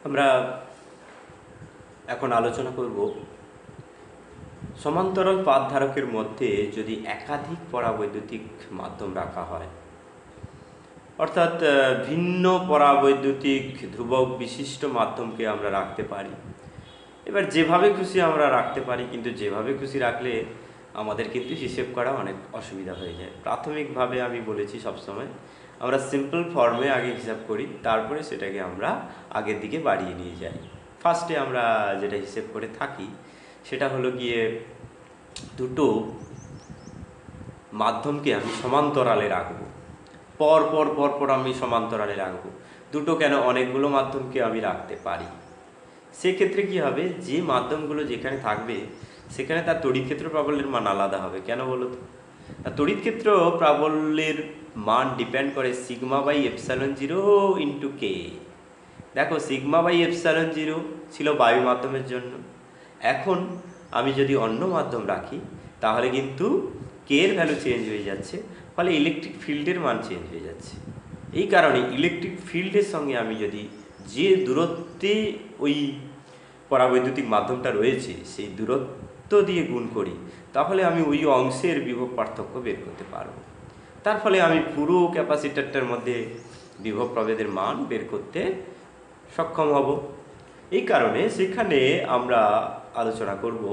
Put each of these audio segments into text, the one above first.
আমরা এখন আলোচনা করব সমান্তরাল পাত ধারকের মধ্যে যদি একাধিক পরাবৈদ্যুতিক মাধ্যম রাখা হয়, অর্থাৎ ভিন্ন পরাবৈদ্যুতিক ধ্রুবক বিশিষ্ট মাধ্যমকে আমরা রাখতে পারি। এবার যেভাবে খুশি আমরা রাখতে পারি, কিন্তু যেভাবে খুশি রাখলে আমাদের কিন্তু হিসেব করা অনেক অসুবিধা হয়ে যায়। প্রাথমিকভাবে আমি বলেছি সবসময় আমরা সিম্পল ফর্মে আগে হিসাব করি, তারপরে সেটাকে আমরা আগের দিকে বাড়িয়ে নিয়ে যাই। ফার্স্টে আমরা যেটা হিসেব করে থাকি সেটা হলো গিয়ে দুটো মাধ্যমকে আমি সমান্তরালে রাখবো, পর পর পর পর আমি সমান্তরালে রাখবো। দুটো কেন, অনেকগুলো মাধ্যমকে আমি রাখতে পারি। সেক্ষেত্রে কি হবে, যে মাধ্যমগুলো যেখানে থাকবে সেখানে তার তড়িৎক্ষেত্র প্রাবল্যের মান আলাদা হবে। কেন বলো তো? তড়িৎক্ষেত্র প্রাবল্যের মান ডিপেন্ড করে sigma by epsilon zero into K. দেখো, সিগমা বাই এপসাইলন জিরো ছিল বায়ু মাধ্যমের জন্য। এখন আমি যদি অন্য মাধ্যম রাখি তাহলে কিন্তু কে এর ভ্যালু চেঞ্জ হয়ে যাচ্ছে, ফলে ইলেকট্রিক ফিল্ডের মান চেঞ্জ হয়ে যাচ্ছে। এই কারণে ইলেকট্রিক ফিল্ডের সঙ্গে আমি যদি যে দূরত্বে ওই পরাবৈদ্যুতিক মাধ্যমটা রয়েছে সেই দূরত্ব দিয়ে গুণ করি, তাহলে আমি ওই অংশের বিভব পার্থক্য বের করতে পারব। তার ফলে আমি পুরো ক্যাপাসিটরটার মধ্যে বিভব প্রভেদের মান বের করতে সক্ষম হব। এই কারণে সেখানে আমরা আলোচনা করব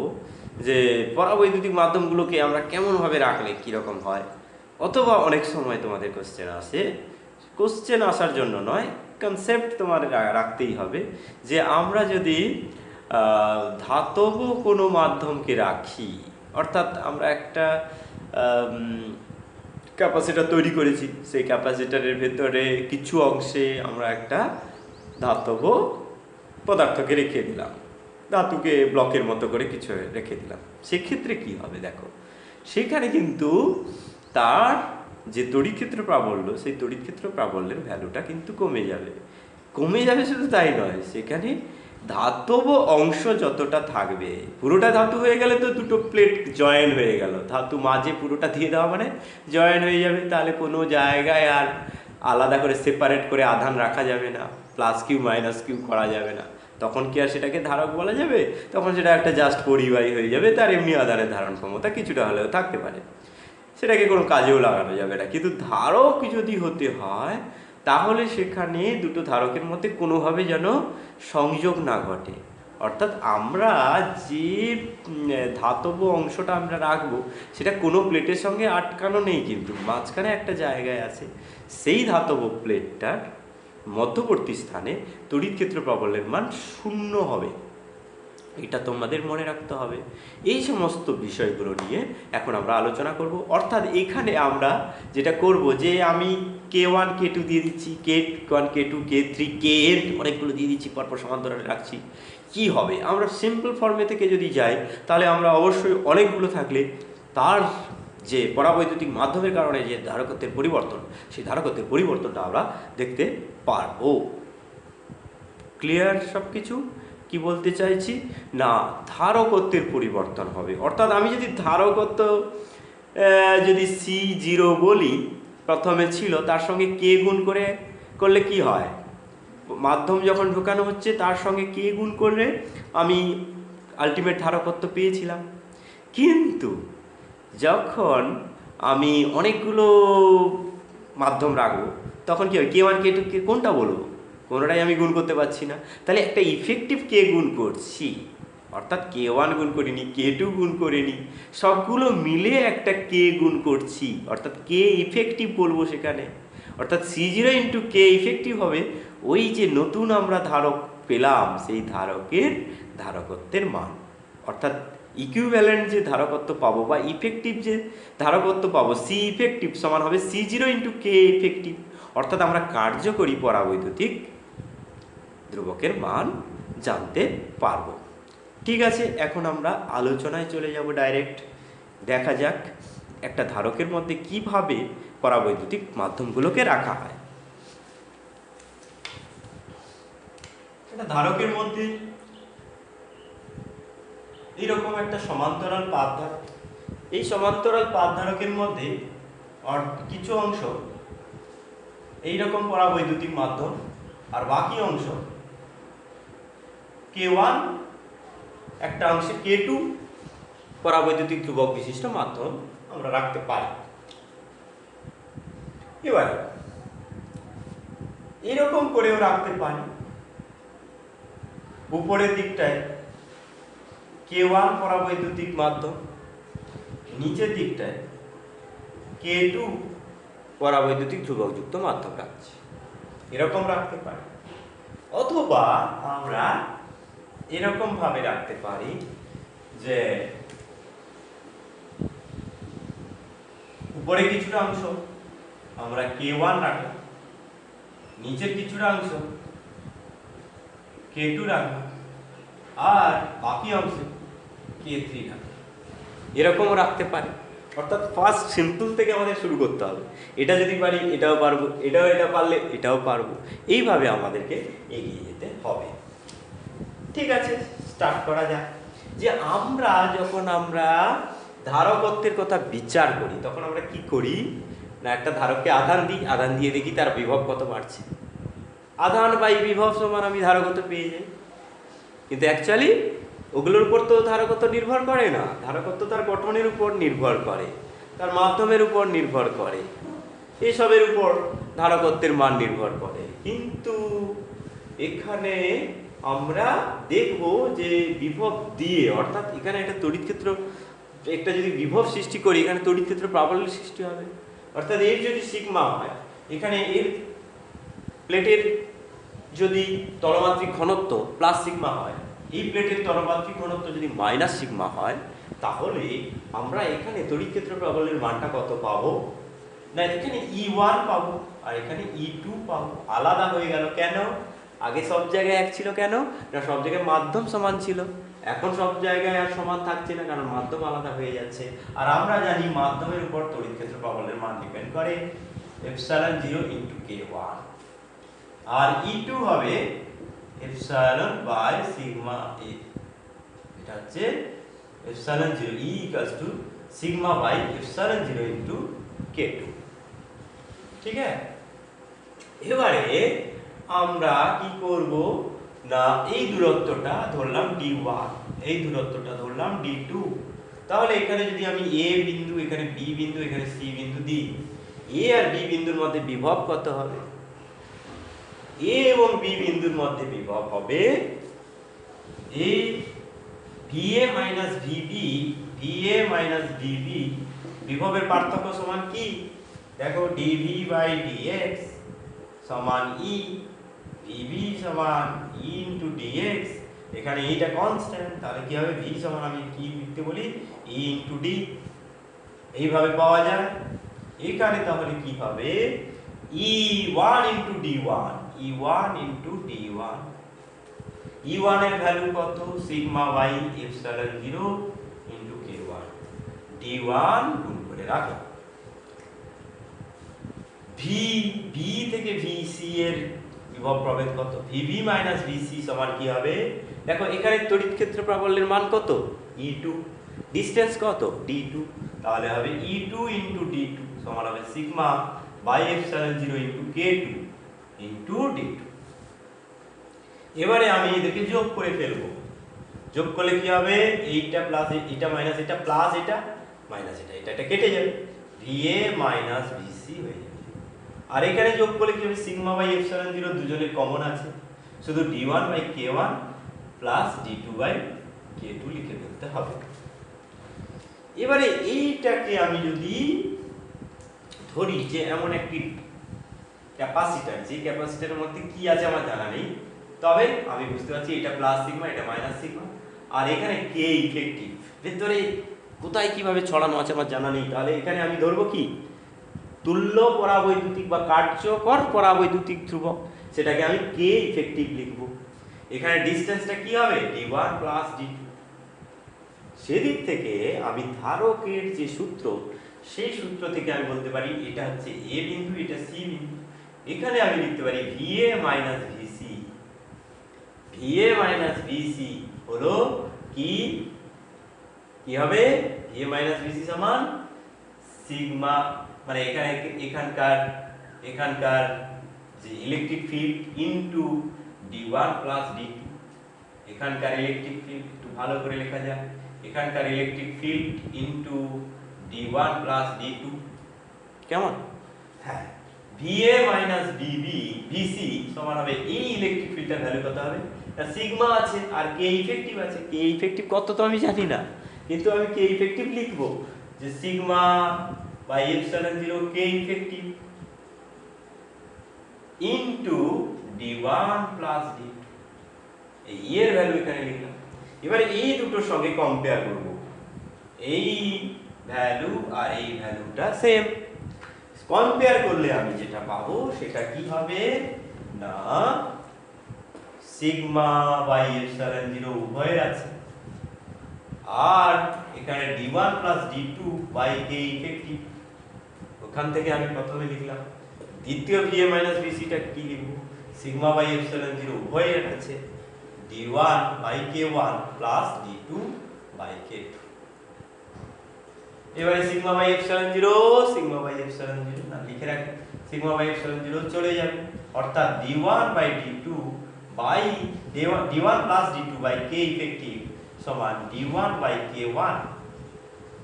যে পরাবৈদ্যুতিক মাধ্যমগুলোকে আমরা কেমনভাবে রাখলে কীরকম হয়। অথবা অনেক সময় তোমাদের কোশ্চেন আসে, কোশ্চেন আসার জন্য নয়, কনসেপ্ট তোমার রাখতেই হবে যে আমরা যদি ধাতব কোনো মাধ্যমকে রাখি, অর্থাৎ আমরা একটা ক্যাপাসিটর তৈরি করেছি, সেই ক্যাপাসিটরের ভেতরে কিছু অংশে আমরা একটা ধাতব পদার্থকে রেখে দিলাম, ধাতুকে ব্লকের মতো করে কিছু রেখে দিলাম। সেক্ষেত্রে কি হবে দেখো, সেখানে কিন্তু তার যে তড়িৎক্ষেত্র প্রাবল্য, সেই তড়িৎক্ষেত্র প্রাবল্যের ভ্যালুটা কিন্তু কমে যাবে। কমে যাবে শুধু তাই নয়, সেখানে ধাতব অংশ যতটা থাকবে, পুরোটা ধাতু হয়ে গেলে তো দুটো প্লেট জয়েন হয়ে গেল, ধাতু মাঝে পুরোটা দিয়ে দেওয়া মানে জয়েন হয়ে যাবে। তাহলে কোনো জায়গায় আর আলাদা করে সেপারেট করে আধান রাখা যাবে না, প্লাস কিউ মাইনাস কিউ করা যাবে না। তখন কি আর সেটাকে ধারক বলা যাবে? তখন সেটা একটা জাস্ট পরিবাহী হয়ে যাবে, তার এমনি আধানের ধারণ ক্ষমতা কিছুটা হলেও থাকতে পারে, সেটাকে কোনো কাজেও লাগানো যাবে না। কিন্তু ধারক যদি হতে হয় তাহলে সেখানে দুটো ধারকের মধ্যে কোনোভাবে যেন সংযোগ না ঘটে। অর্থাৎ আমরা যে ধাতব অংশটা আমরা রাখবো সেটা কোনো প্লেটের সঙ্গে আটকানো নেই, কিন্তু মাঝখানে একটা জায়গায় আছে, সেই ধাতব প্লেটটার মধ্যবর্তী স্থানে তড়িৎক্ষেত্র প্রাবল্যের মান 0 হবে। এটা তোমাদের মনে রাখতে হবে। এই সমস্ত বিষয়গুলো নিয়ে এখন আমরা আলোচনা করব। অর্থাৎ এখানে আমরা যেটা করব যে আমি K1 K2 দিয়ে দিচ্ছি, K1 K2 K3 Kn অনেকগুলো দিয়ে দিচ্ছি, পরপর সমান্তরালে রাখছি। কি হবে, আমরা সিম্পল ফর্মে থেকে যদি যাই তাহলে আমরা অবশ্যই অনেকগুলো থাকলে তার যে পরাবৈদ্যুতিক মাধ্যমের কারণে যে ধারকত্বের পরিবর্তন, সেই ধারকত্বের পরিবর্তনটা আমরা দেখতে পারবো। ক্লিয়ার সব কিছু? কি বলতে চাইছি না, ধারকত্বের পরিবর্তন হবে। অর্থাৎ আমি যদি ধারকত্ব যদি C0 বলি, প্রথমে ছিল, তার সঙ্গে কে গুণ করলে কি হয়, মাধ্যম যখন ঢোকানো হচ্ছে তার সঙ্গে কে গুণ করলে আমি আলটিমেট ধারকত্ব পেয়েছিলাম। কিন্তু যখন আমি অনেকগুলো মাধ্যম রাখবো তখন কি হবে, K1 K2 কোনটা বলবো, কোনোটাই আমি গুণ করতে পারছি না। তাহলে একটা ইফেক্টিভ কে গুণ করছি, অর্থাৎ K1 গুণ করিনি, K2 গুণ করিনি, সবগুলো মিলে একটা কে গুণ করছি, অর্থাৎ কে ইফেক্টিভ বলবো সেখানে। অর্থাৎ C0 ইন্টু কে ইফেক্টিভ হবে ওই যে নতুন আমরা ধারক পেলাম সেই ধারকের ধারকত্বের মান। অর্থাৎ ইকুইভ্যালেন্ট যে ধারকত্ব পাবো বা ইফেক্টিভ যে ধারকত্ব পাবো, সি ইফেক্টিভ সমান হবে C0 ইন্টু কে ইফেক্টিভ। অর্থাৎ আমরা কার্যকরী পরাবৈদ্যুতিক ধ্রুবকের মান জানতে পারবো। ঠিক আছে, এখন আমরা আলোচনায় চলে যাব ডাইরেক্ট। দেখা যাক একটা ধারকের মধ্যে কিভাবে পরাবৈদ্যুতিক মাধ্যমগুলোকে রাখা হয়। একটা ধারকের মধ্যে এইরকম একটা সমান্তরাল পাত ধারক, এই সমান্তরাল পাত ধারকের মধ্যে কিছু অংশ এইরকম পরাবৈদ্যুতিক মাধ্যম আর বাকি অংশ K1 একটা অংশে K2 পরাবৈদ্যুতিক ধ্রুবক বিশিষ্ট মাধ্যম আমরা রাখতে পারি। এবার এরকম করেও রাখতে পারি, উপরের দিকটায় K1 পরাবৈদ্যুতিক মাধ্যম, নিচের দিকটায় K2 পরাবৈদ্যুতিক ধ্রুবকযুক্ত মাধ্যম রাখছি, এরকম রাখতে পারি। অথবা আমরা এরকম ভাবে রাখতে পারি যে উপরে কিছুটা অংশ আমরা K1 রাখলাম, নিচের কিছুটা অংশ K2 রাখলাম, আর বাকি অংশে K3 রাখলাম, এরকমও রাখতে পারি। অর্থাৎ ফার্স্ট সিম্পল থেকে আমাদের শুরু করতে হবে। এটা যদি পারি এটাও পারবো, এটা পারলে এটাও পারবো, এইভাবে আমাদেরকে এগিয়ে যেতে হবে। ঠিক আছে, স্টার্ট করা যাক। যে আমরা যখন ধারকত্বের কথা বিচার করি তখন আমরা কি করি না, একটা ধারককে আধান দিই, আধান দিয়ে দেখি তার বিভব কত বাড়ছে, আধান বাই বিভব সমান আমি ধারকত্ব পেয়ে যাই। কিন্তু অ্যাকচুয়ালি ওগুলোর উপর তো ধারকত্ব নির্ভর করে না, ধারকত্ব তার গঠনের উপর নির্ভর করে, তার মাধ্যমের উপর নির্ভর করে, এসবের উপর ধারকত্বের মান নির্ভর করে। কিন্তু এখানে আমরা দেখব যে বিভব দিয়ে, অর্থাৎ এখানে একটা তড়িৎ ক্ষেত্র, একটা যদি বিভব সৃষ্টি করি এখানে তড়িৎ ক্ষেত্র প্রাবল্যের সৃষ্টি হবে। অর্থাৎ এর যদি সিগমা হয়, এখানে এর প্লেটের যদি তলমাত্রিক ঘনত্ব প্লাস সিগমা হয়, এই প্লেটের তলমাত্রিক ঘনত্ব যদি মাইনাস সিগমা হয়, তাহলে আমরা এখানে তড়িৎ ক্ষেত্র প্রাবল্যের মানটা কত পাবো না, এখানে E1 পাবো আর এখানে E2 পাবো। আলাদা হয়ে গেল কেন? আগে সব জায়গায় এক ছিল কেন না, সব জায়গায় মাধ্যম সমান ছিল। এখন সব জায়গায় আর সমান থাকছে না, কারণ মাধ্যম আলাদা হয়ে যাচ্ছে। আর আমরা জানি মাধ্যমের উপর তড়িৎ ক্ষেত্র প্রাবল্যের মান ডিপেন্ড করে এপসাইলন 0 ইনটু K1, আর E2 হবে এপসাইলন বাই সিগমা A। এটা হচ্ছে epsilon 0 E equals to sigma by epsilon 0 into K2। ঠিক আছে, এবারে আমরা কি করব না, এই দূরত্বটা ধরলাম D1, এই দূরত্বটা ধরলাম D2। তাহলে এখানে যদি আমি A বিন্দু, এখানে B বিন্দু, এখানে C বিন্দু দিই, A আর B বিন্দুর মধ্যে বিভব কত হবে? A এবং B বিন্দুর মধ্যে বিভব হবে A VA minus VB, VA minus VB, বিভবের পার্থক্য সমান কি? দেখো dV বাই dx সমান E, VB সমান E ইনটু dx। এখানে এটা কনস্ট্যান্ট, তাহলে কি হবে? V সমান আমি কি লিখতে বলি E ইনটু D, এইভাবে পাওয়া যায়। এখানে তাহলে কি হবে? E1 into D1, E1 into D1, E1 এর ভ্যালু কত? Sigma by epsilon 0 into K1, D1 গুণ করে রাখলাম। V থেকে VC এর বিভব প্রভেদ কত? VB মাইনাস VC সমান কি হবে? দেখো এখানে তড়িৎ ক্ষেত্র প্রাবল্যের মান কত? E2, ডিসটেন্স কত? D2, তাহলে হবে E2 ইনটু D2 সমান হবে sigma by epsilon 0 into K2 into D2। এবারে আমি এদেরকে যোগ করে ফেলবো। যোগ করলে কি হবে? এইটা প্লাস এটা মাইনাস এটা প্লাস এটা মাইনাস এটা, এটা কেটে যাবে, VA মাইনাস VC হয়ে যাবে। আর এখানে যোগ করলে কি হবে? সিগমা বাই এপসাইলন 0 দুজনের কমন আছে, শুধু D1 by K1 plus D2 by K2 লিখে ফেলতে হবে। এবারে এইটাকে আমি যদি ধরি যে এমন একটি ক্যাপাসিটর, যে ক্যাপাসিটরের মধ্যে কি আছে আমার জানা নেই, তবে আমি বুঝতে পারছি এটা প্লাস সিগমা, এটা মাইনাস সিগমা, আর এখানে কে ইফেক্টিভ ভেতরে কোথায় কিভাবে ছড়ানো আছে আমার জানা নেই। তাহলে এখানে আমি ধরবো কি তুল্য পরাবৈদ্যুতিক বা কার্যকর পরাবৈদ্যুতিক ধ্রুবক, সেটাকে আমি কে ইফেক্টিভ লিখব। এখানে ডিসটেন্সটা কি হবে? D1 plus D2। সেদিক থেকে আমি ধারকের যে সূত্র, সেই সূত্র থেকে আমি বলতে পারি এটা হচ্ছে A বিন্দু, এটা C বিন্দু। এখানে আমি লিখতে পারি VA minus VC, VA minus VC হলো কি হবে? VA মাইনাস VC সমান সিগমা, মানে এখানকার যে electric field into D1 plus D2, এখানকার ইলেকট্রিক ফিল্ড একটু ভালো করে লেখা যায়, এখানকার electric field into d1 plus d2, কেমন? হ্যাঁ, VA মাইনাস VC সমান হবে এই ইলেকট্রিক ফিল্ডটার ভ্যালু কত হবে? সিগমা আছে আর কে ইফেক্টিভ আছে। কে ইফেক্টিভ কত তো আমি জানি না, কিন্তু আমি কে ইফেক্টিভ লিখব যে সিগমা বাই এপসাইলন 0 কে effective into d1 plus d2, এই এর ভ্যালু এখানে লিখলাম। এবারে এই দুটোর সঙ্গে কম্পেয়ার করব, এই ভ্যালু আর এই ভ্যালুটা সেম। কম্পেয়ার করলে আমি যেটা পাবো সেটা কি হবে না, সিগমা বাই এপসাইলন 0 উভয়ের আছে, আর এখানে d1 plus d2 by K effective. ওখান থেকে আমি প্রথমে লিখলাম, দ্বিতীয় VA মাইনাস VC টা কি লিখব, সিগমা বাই এপসাইলন 0 উভয়ের আছে, d1 by k1 plus d2 by k2। এবারে সিগমা বাই এপসাইলন 0 না লিখে রাখি, সিগমা বাই এপসাইলন 0 চলে যাবে, অর্থাৎ d1 by d2 by d1 plus d2 by k effective সমান d1 by k1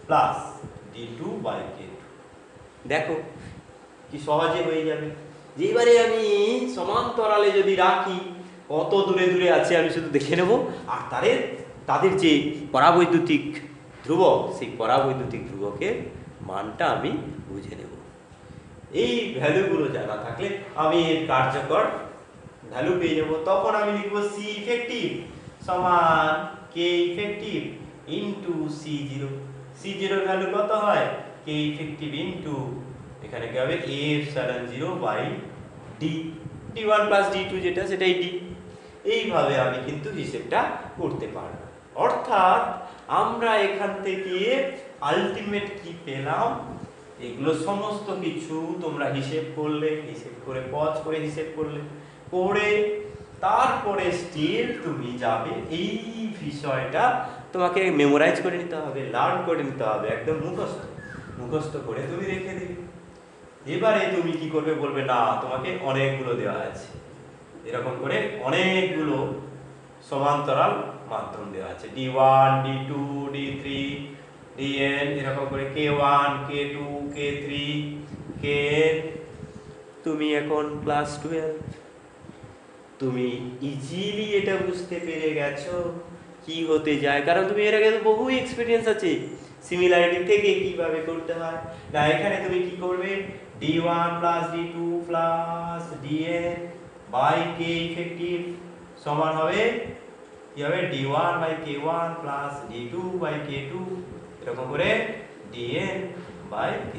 plus d2 by k2। দেখো কি সহজে হয়ে যাবে। যে এবারে আমি সমান্তরালে যদি রাখি, কত দূরে দূরে আছে আমি শুধু দেখে নেব, আর তাদের যে পরাবৈদ্যুতিক ধ্রুবক, সেই পরাবৈদ্যুতিক ধ্রুবকের মানটা আমি বুঝে নেব। এই ভ্যালুগুলো জানা থাকলে আমি এর কার্যকর ভ্যালু পেয়ে যাব। তখন আমি লিখব সি ইফেক্টিভ সমান কে ইফেক্টিভ ইনটু C0। C0 এর ভ্যালু কত হয়, কে ইফেক্টিভ ইনটু এখানে কি হবে a epsilon 0 by d, d1 plus d2 যেটা সেটাই d। এইভাবে আমি কিন্তু হিসেবটা করতে পারব। অর্থাৎ আমরা এখান থেকে আলটিমেট কি পেলাম, এগুলো সমস্ত কিছু তোমরা হিসেব করলে, হিসেব করে পজ করে হিসেব করলে, করে তারপরে স্টিল তুমি যাবে এই বিষয়টা তোমাকে মেমোরাইজ করে নিতে হবে, লার্ন করে নিতে হবে, একদম মুখস্থ করে তুমি রেখে দিবে। এবারে তুমি কি করবে বলবে, না তোমাকে অনেকগুলো দেওয়া আছে, এরকম করে অনেকগুলো সমান্তরাল মাধ্যম দেওয়া আছে, d1 d2 d3 dn, এরকম করে k1 k2 k3 kn। তুমি এখন ক্লাস 12, তুমি ইজিলি এটা বুঝতে পেরে গেছো কি হতে যায়, কারণ তুমি এর আগে তো বহু এক্সপেরিয়েন্স আছে সিমিলারিটি থেকে কিভাবে করতে হয়। না এখানে তুমি কি করবে, d1 plus d2 plus dn by k effective সমান হবে কি হবে, d1 by k1 plus d2 by k2, এরকম করে dn বাই k।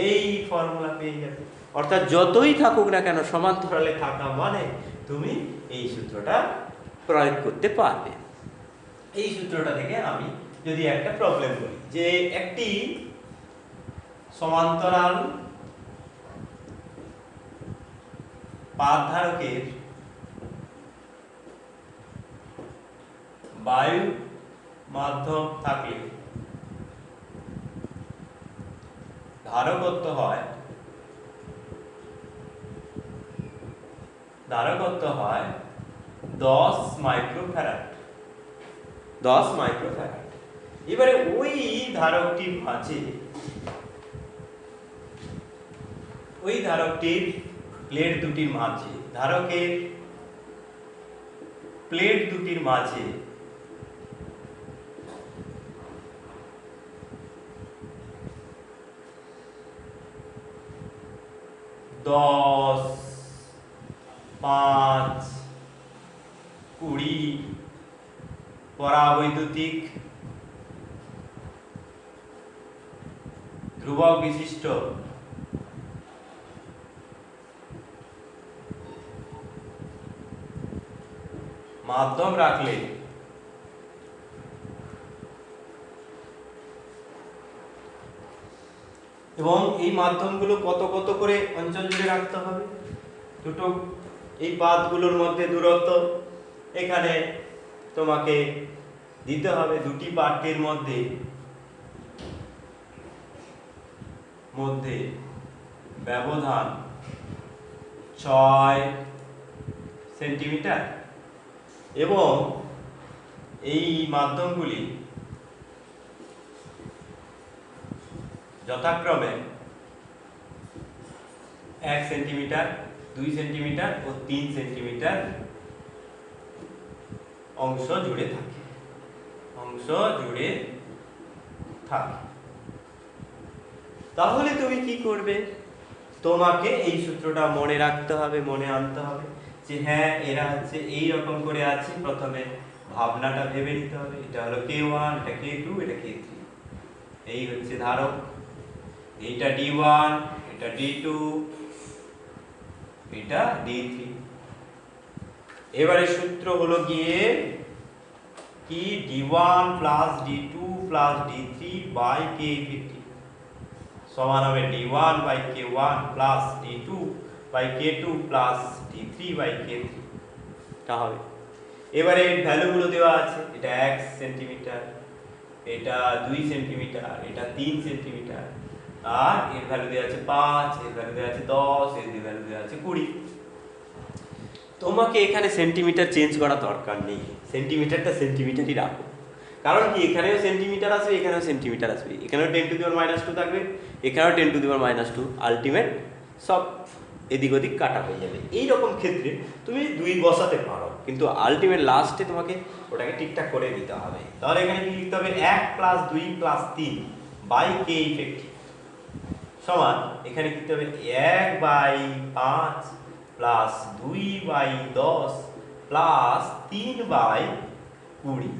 এই ফর্মুলা পেয়ে যাবে। অর্থাৎ যতই থাকুক না কেন সমান্তরালে থাকা মানে তুমি এই সূত্রটা প্রয়োগ করতে পারবে। এই সূত্রটা থেকে আমি যদি একটা প্রবলেম করি যে একটি সমান্তরাল পাতধারকের বায়ু মাধ্যম থাকলে ধারকত্ব হয় 10 মাইক্রোফ্যারাড। এবারে ওই ধারকটির প্লেট দুটির মাঝে, ধারকের প্লেট দুটির মাঝে দশ, 5, 20 পরাবৈদ্যুতিক ধ্রুবক বিশিষ্ট মাধ্যম রাখলে এবং এই মাধ্যমগুলো কত কত করে অঞ্চল জুড়ে রাখতে হবে, দুটো এই পাতগুলোর মধ্যে দূরত্ব এখানে তোমাকে দিতে হবে, দুটি পাতের মধ্যে ব্যবধান 6 সেন্টিমিটার। এবং এই মাধ্যমগুলি যথাক্রমে 1 সেন্টিমিটার, 2 সেন্টিমিটার ও 3 সেন্টিমিটার অংশ জুড়ে থাকে। তাহলে তুমি কি করবে? তোমাকে এই সূত্রটা মনে রাখতে হবে, মনে আনতে হবে যে হ্যাঁ এরা হচ্ছে এই রকম করে আছে। প্রথমে ভাবনাটা ভেবে নিতে হবে, এটা হলো K1, এটা K2, এটা K3, এই হচ্ছে ধারক, এইটা D1, এটা D2, এটা D3। এবারে সূত্র হলো গিয়ে কি D1 plus D2 plus D3 by K effective সমান হবে D1 by K1 plus D2 by K2 plus D3 by K3 টা হবে। এবারে ভ্যালুগুলো দেওয়া আছে, এটা 1 সেন্টিমিটার, এটা 2 সেন্টিমিটার, এটা 3 সেন্টিমিটার, আর এর ভ্যালু দেওয়া আছে 5, এর ভ্যালু দেওয়া আছে 10, এর ভ্যালু দেওয়া আছে 20। তোমাকে এখানে সেন্টিমিটার চেঞ্জ করা দরকার নেই, সেন্টিমিটারটা সেন্টিমিটারই রাখো। কারণ কি এখানেও সেন্টিমিটার আসবে, এখানেও সেন্টিমিটার আসবে, এখানেও 10 টু দি পাওয়ার -2 থাকবে, এখানেও 10 টু দি পাওয়ার -2, আলটিমেট সব এদিক ওদিক কাটা হয়ে যাবে। এই রকম ক্ষেত্রে তুমি 2 বসাতে পারো, কিন্তু আলটিমেট লাস্টে তোমাকে ওটাকে ঠিকঠাক করে দিতে হবে। তাহলে এখানে কি লিখতে হবে? 1 plus 2 plus 3 by K effective সমান, এখানে কি লিখতে হবে? 1 by 5 plus 2 by 10 plus 3 by 20।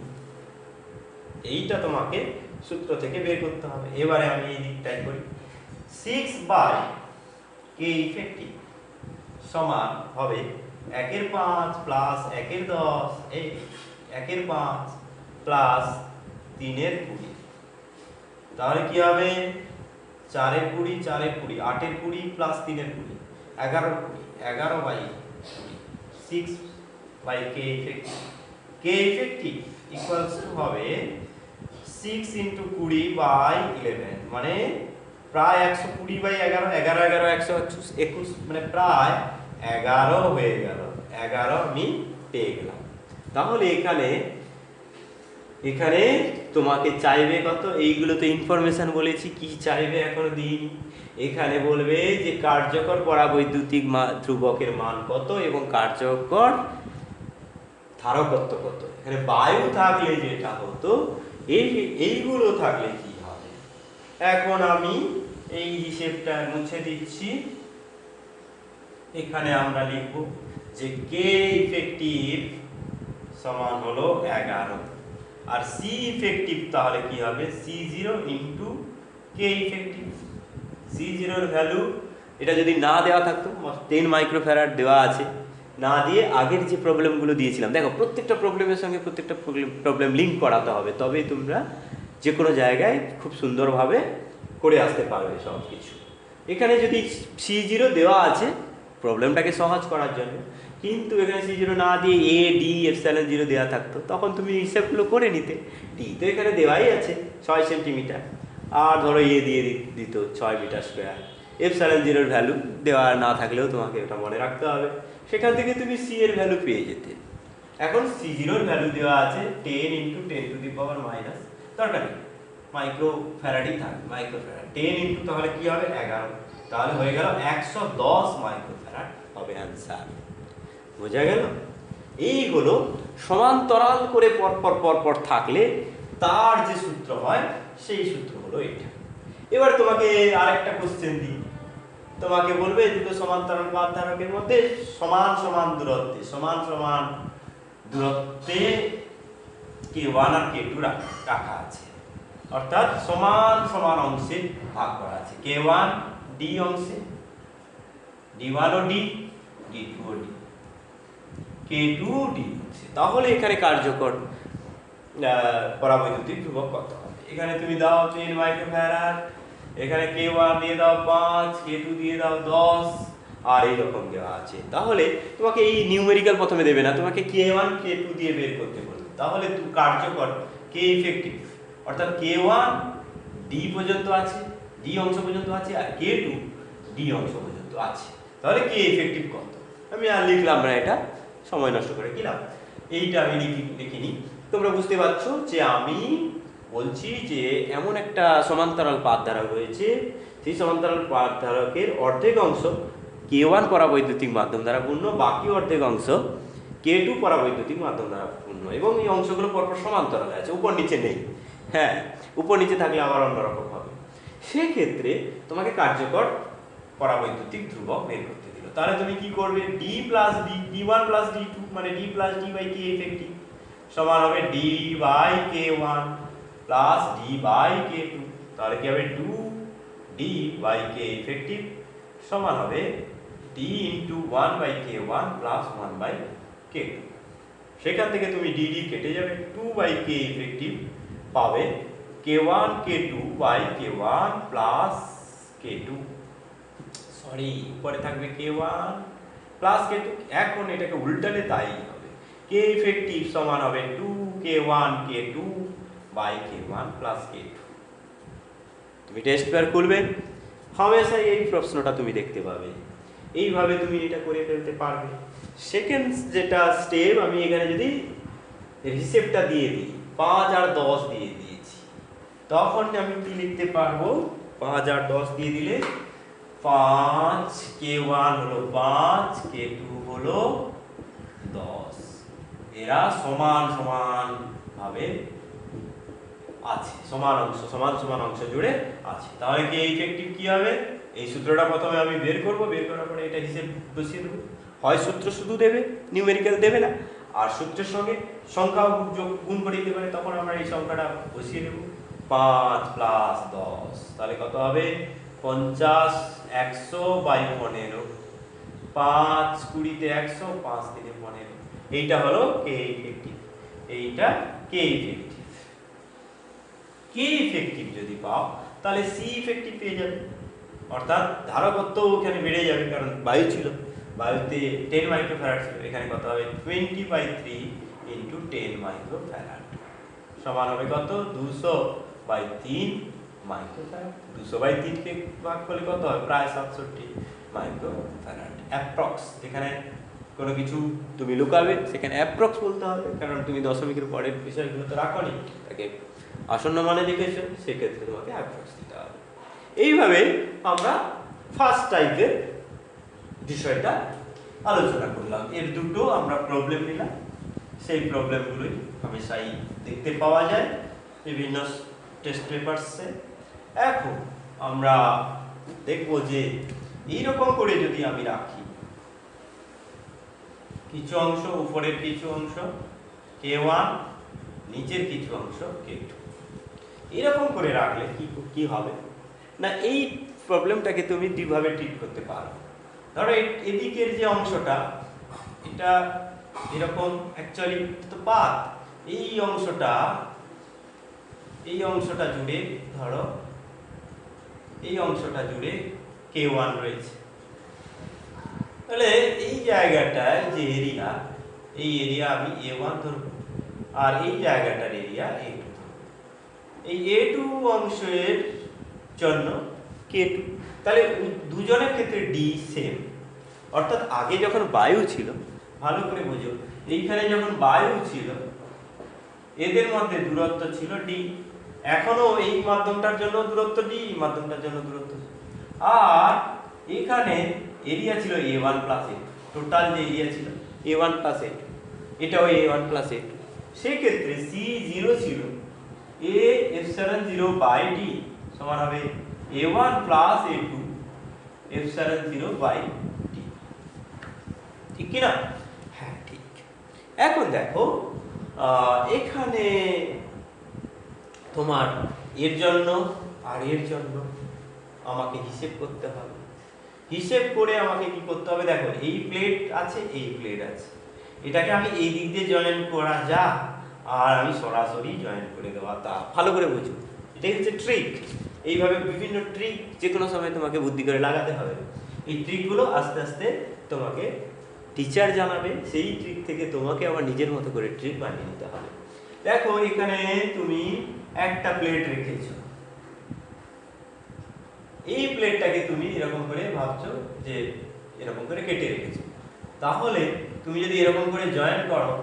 এইটা তোমাকে সূত্র থেকে বের করতে হবে। এবারে আমি এই দিকটাই করি, 6 বাই কে ইফেক্টিভ সমান হবে 1 এর 5 প্লাস 1 এর 10, এই 1 এর 5 প্লাস 3 এর 20। তাহলে কি হবে? 4 এর 20, 4 এর 20, 8 এর 20 প্লাস 3 এর 20, 11 এর 20, 11 by 20, 6 by K effective. K effective equals to হবে 6 ইনটু 20 বাই 11, মানে প্রায় 120 বাই 11, 11 11 121, মানে প্রায় 11 হয়ে গেল। 11 আমি পেয়ে গেলাম। তাহলে এখানে তোমাকে চাইবে কত? এইগুলো তো ইনফরমেশন বলেছি, কি চাইবে এখনো দিইনি। এখানে বলবে যে কার্যকর পরাবৈদ্যুতিক ধ্রুবকের মান কত এবং কার্যকর ধারকত্ব কত। এখানে বায়ু থাকলে যেটা হতো, এইগুলো থাকলে কি হবে? এখন আমি এই হিসেবটা মুছে দিচ্ছি। এখানে আমরা লিখব যে কে ইফেক্টিভ সমান হলো 11, আর সি ইফেক্টিভ তাহলে কি হবে? C0 ইনটু কে ইফেক্টিভ। C0 এর ভ্যালু, এটা যদি না দেওয়া থাকতো, 10 মাইক্রোফ্যারাড দেওয়া আছে, না দিয়ে আগের যে প্রবলেমগুলো দিয়েছিলাম, দেখো প্রত্যেকটা প্রবলেমের সঙ্গে প্রত্যেকটা প্রবলেম লিঙ্ক করাতে হবে, তবেই তোমরা যে কোনো জায়গায় খুব সুন্দরভাবে করে আসতে পারবে সব কিছু। এখানে যদি C0 দেওয়া আছে প্রবলেমটাকে সহজ করার জন্য, কিন্তু এখানে C0 না দিয়ে A D এপসাইলন 0 দেওয়া থাকতো, তখন তুমি হিসাবগুলো করে নিতে। ডি তো এখানে দেওয়াই আছে 6 সেন্টিমিটার, আর ধরো এ দিয়ে দিত 6 মিটার স্কোয়ার। এপসাইলন 0 ভ্যালু দেওয়া না থাকলেও তোমাকে এটা মনে রাখতে হবে, সেখান থেকে তুমি সি এর ভ্যালু পেয়ে যেতে। এখন C0 এর ভ্যালু দেওয়া আছে 10 into 10 to the power minus, দরকার নেই মাইক্রোফ্যারাডই থাকবে, মাইক্রোফ্যারাড 10 ইন্টু তাহলে কি হবে? 11, তাহলে হয়ে গেল 110 মাইক্রোফ্যারাড হবে অ্যান্সার। বোঝা গেল? এইগুলো সমান্তরাল করে পরপর থাকলে তার যে সূত্র হয় সেই সূত্র হলো এটা। এবার তোমাকে আরেকটা কোশ্চেন দিই, তোমাকে বলবে দুটো সমান্তরাল বাদ ধারকের মধ্যে সমান সমান দূরত্বে K1 আর K2 রাখা আছে, অর্থাৎ সমান সমান অংশে ভাগ করা আছে। K1 D অংশে, D1 ও D, D2 ও D, K2 D অংশে। তাহলে এখানে কার্যকর পরাবৈদ্যুতিক ধ্রুবক কত হবে? এখানে তুমি দাও 10 মাইক্রোফ্যারাড, এখানে K1 দিয়ে দাও 5, K2 দিয়ে দাও 10, আর এইরকম দেওয়া আছে। তাহলে তোমাকে এই নিউমেরিক্যাল প্রথমে দেবে না, তোমাকে K1 K2 দিয়ে বের করতে বলবে। তাহলে তুই কার্যকর কে ইফেক্টিভ, অর্থাৎ K1 D পর্যন্ত আছে, D অংশ পর্যন্ত আছে, আর K2 D অংশ পর্যন্ত আছে। তাহলে কে ইফেক্টিভ কত? আমি আর লিখলাম না, এটা সময় নষ্ট করে কি লাভ। এইটা আমি লিখে নিই। তোমরা বুঝতে পারছো যে আমি বলছি যে এমন একটা সমান্তরাল পাত ধারক রয়েছে, সেই সমান্তরাল পাত ধারকের অর্ধেক অংশ K1 পরাবৈদ্যুতিক মাধ্যম দ্বারা পূর্ণ, বাকি অর্ধেক অংশ K2 পরাবৈদ্যুতিক মাধ্যম দ্বারা পূর্ণ, এবং এই অংশগুলো পরপর সমান্তরালে আছে, উপর নিচে নেই। হ্যাঁ, উপর নিচে থাকলে আবার অন্যরকম হবে। সেক্ষেত্রে তোমাকে কার্যকর পরাবৈদ্যুতিক ধ্রুবক বের করতে দিল। তাহলে তুমি কি করবে? D plus D1 plus D2 মানে D plus D by K effective সমান হবে D by K1 plus D by K2। তাহলে কি হবে? 2D বাই K ইফেক্টিভ সমান হবে D into 1 by K1 plus 1 by K2। সেখান থেকে তুমি DD কেটে যাবে, 2 বাই K ইফেক্টিভ পাবে K1 K2 by K1 plus K2, sorry উপরে থাকবে K1 প্লাস K2। এখন এটাকে উল্টালে তাই হবে, K ইফেক্টিভ সমান হবে 2 K1 K2 by K1 plus K2। তুমি টেস্ট পেয়ার করবে, হামেশাই এই প্রশ্নটা তুমি দেখতে পাবে, এইভাবে তুমি এটা করে ফেলতে পারবে। সেকেন্ড যেটা স্টেপ, আমি এখানে যদি হিসেবটা দিয়ে দিই, 5 আর 10 দিয়ে দিয়েছি, তখন আমি কি লিখতে পারবো? 5 আর 10 দিয়ে দিলে 5 K1 হলো 5, K2 হলো 10, এরা সমান সমান ভাবে আছে, সমান অংশ জুড়ে আছে। তাহলে কি ইফেক্টিভ কি হবে? এই সূত্রটা প্রথমে আমি বের করব, বের করার পরে এটা হিসেব বসিয়ে দেবো। হয় সূত্র শুধু দেবে, নিউমেরিক্যাল দেবে না, আর সূত্রের সঙ্গে সংখ্যাও গুণ করে দিতে পারে, তখন আমরা এই সংখ্যাটা বসিয়ে দেব। 5 প্লাস 10 তাহলে কত হবে? 50 100 বাই 15, 5 20 100, 5 3 15। এইটা হলো কে ইফেক্টিভ, এইটা কে ইফেক্টিভ। কে ইফেক্টিভ যদি পাও তাহলে সি ইফেক্টিভ পেয়ে যাবে, অর্থাৎ ধারকত্ব ওখানে বেড়ে যাবে, কারণ বায়ু ছিল, বায়ুতে 10 মাইক্রোফ্যারাড ছিল, এখানে কত হবে? 20/3 ইন্টু 10 মাইক্রোফ্যারাড সমান হবে কত? 200/3 মাইক্রোফ্যারাড। 200/3 কে ভাগ করলে কত হবে? প্রায় 67 মাইক্রোফ্যারাড অ্যাপ্রক্স। এখানে কোনো কিছু তুমি লুকাবে, সেখানে অ্যাপ্রক্স বলতে হবে, কারণ তুমি দশমিকের পরের বিষয়গুলো তো রাখোনি, তাকে আসন্ন মানে লিখেছো, সেক্ষেত্রে তোমাকে অ্যাপ্রক্স দিতে হবে। এইভাবে আমরা ফার্স্ট টাইপের বিষয়টা আলোচনা করলাম। এর দুটো আমরা প্রবলেম নিলাম, সেই প্রবলেমগুলোই হামেশাই দেখতে পাওয়া যায় বিভিন্ন টেস্ট পেপারসে। এখন আমরা দেখব যে এইরকম করে যদি আমি রাখি, কিছু অংশ উপরের কিছু অংশ K1, নিচের কিছু অংশ K2, এরকম করে রাখলে কি হবে না, এই প্রবলেমটাকে তুমি দুইভাবে ট্রিট করতে পারো। ধরো এদিকের যে অংশটা, এটা এরকম অ্যাকচুয়ালি তো পাত, এই অংশটা জুড়ে, ধরো এই অংশটা জুড়ে K1 রয়েছে, তাহলে এই জায়গাটায় যে এরিয়া, এই এরিয়া আমি A1 ধরব, আর এই জায়গাটার এরিয়া A2 ধরব। এই A2 অংশের জন্য K2, তাহলে দুজনের ক্ষেত্রে D সেম, অর্থাৎ আগে যখন বায়ু ছিল, ভালো করে বুঝো, এইখানে যখন বায়ু ছিল এদের মধ্যে দূরত্ব ছিল D, এখনো এই মাধ্যমটার জন্য দূরত্ব D, এই মাধ্যমটার জন্য দূরত্ব, আর এখানে এরিয়া ছিল A1 প্লাস A2, টোটাল যে এরিয়া ছিল A1 প্লাস A2, এটাও A1 প্লাস A2। সেক্ষেত্রে C0 ছিল A এপসিলন 0 বাই D সমান হবে A1 plus A2 epsilon 0 by D, ঠিক কি না? হ্যাঁ ঠিক। এখন দেখো এখানে তোমার এর জন্য আর এর জন্য আমাকে হিসেব করতে হবে। হিসেব করে আমাকে কি করতে হবে? দেখো এই প্লেট আছে, এই প্লেট আছে, এটাকে আমি এই দিক দিয়ে জয়েন করা যা, আর আমি সরাসরি জয়েন করে দেওয়া তা। ভালো করে বুঝো, এটাই হচ্ছে ট্রিক। এইভাবে বিভিন্ন ট্রিক যে কোনো সময় তোমাকে বুদ্ধি করে লাগাতে হবে। এই ট্রিকগুলো আস্তে আস্তে তোমাকে টিচার জানাবে, সেই ট্রিক থেকে তোমাকে আবার নিজের মতো করে ট্রিক বানিয়ে নিতে হবে। দেখো এখানে তুমি একটা প্লেট রেখেছো, এই প্লেটটাকে তুমি এরকম করে ভাবছো যে এরকম করে কেটে রেখেছো, তাহলে তুমি যদি এরকম করে জয়েন করো,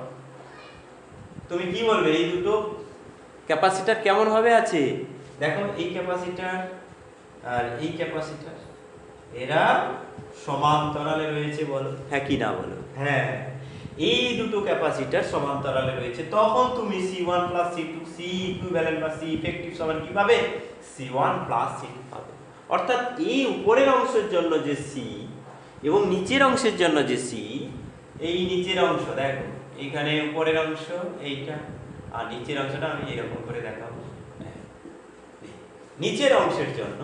তুমি কি বলবে এই দুটো ক্যাপাসিটার কেমন ভাবে আছে? দেখো এই ক্যাপাসিটার আর এই ক্যাপাসিটার এরা সমান্তরালে রয়েছে, বলো হ্যাঁ কি না বলো? হ্যাঁ, এই দুটো ক্যাপাসিটার সমান্তরালে রয়েছে। তখন তুমি C1 plus C2 C equivalent বা C ইফেক্টিভ সমান কি পাবে? C1 প্লাস C2 পাবে। অর্থাৎ এই উপরের অংশের জন্য যে C এবং নিচের অংশের জন্য যে C, এই নিচের অংশ দেখো এইখানে উপরের অংশ এইটা, আর নিচের অংশটা আমি এরকম করে দেখাবো। নিচের অংশের জন্য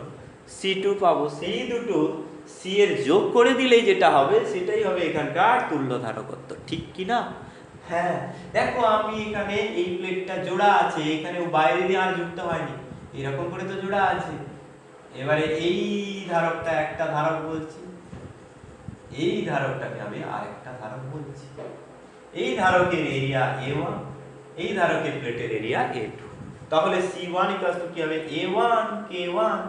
C2 পাবো, সেই দুটো C এর যোগ করে দিলেই যেটা হবে সেটাই হবে এখানকার তুল্য ধারকত্ব, ঠিক কি না? হ্যাঁ, দেখো আমি এখানে এই প্লেটটা জোড়া আছে, এখানে বাইরে দিয়ে আর যুক্ত হয়নি, এরকম করে তো জোড়া আছে। এবারে এই ধারকটা একটা ধারক বলছি, এই ধারকটাকে আমি আরেকটা ধারক বলছি। এই ধারকের এরিয়া A1, এই ধারকের প্লেটের এরিয়া A2। তাহলে C1 কি হবে? A1 K1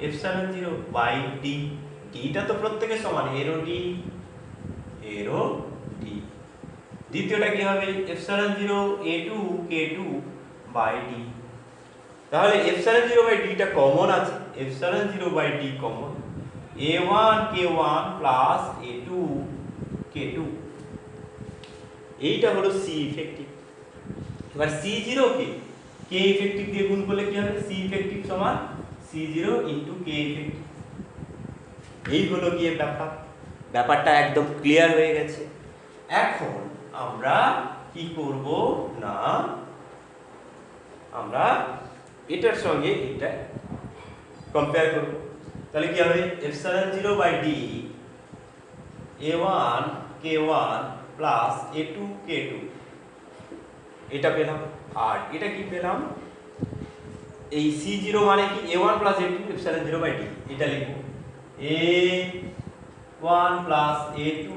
epsilon 0 by D। ডিটা তো প্রত্যেকের সমান, এরো D এরো D। দ্বিতীয়টা কি হবে? Epsilon 0 A2 K2 by D। তাহলে এপসাইলন 0 বাই D টা কমন আছে, epsilon 0 by D common. A1 K1 plus A2 K2, এইটা হলো C ইফেক্টিভ। এবার C0 কে K ইফেক্টিভ দিয়ে গুণ করলে কি হবে? C ইফেক্টিভ সমান C0 ইনটু K ইফেক্টিভ। এই হলো গিয়ে ব্যাপারটা একদম ক্লিয়ার হয়ে গেছে। এখন আমরা কি করব না, আমরা এটার সঙ্গে এটা কম্পেয়ার করব। তাহলে কি হবে? Epsilon 0 by D A1 K1 plus A2 K2, এটা পেলাম। আর এটা কি পেলাম? এই C0 মানে কি? A1 plus A2 epsilon 0 by D, এটা লিখব A1 plus A2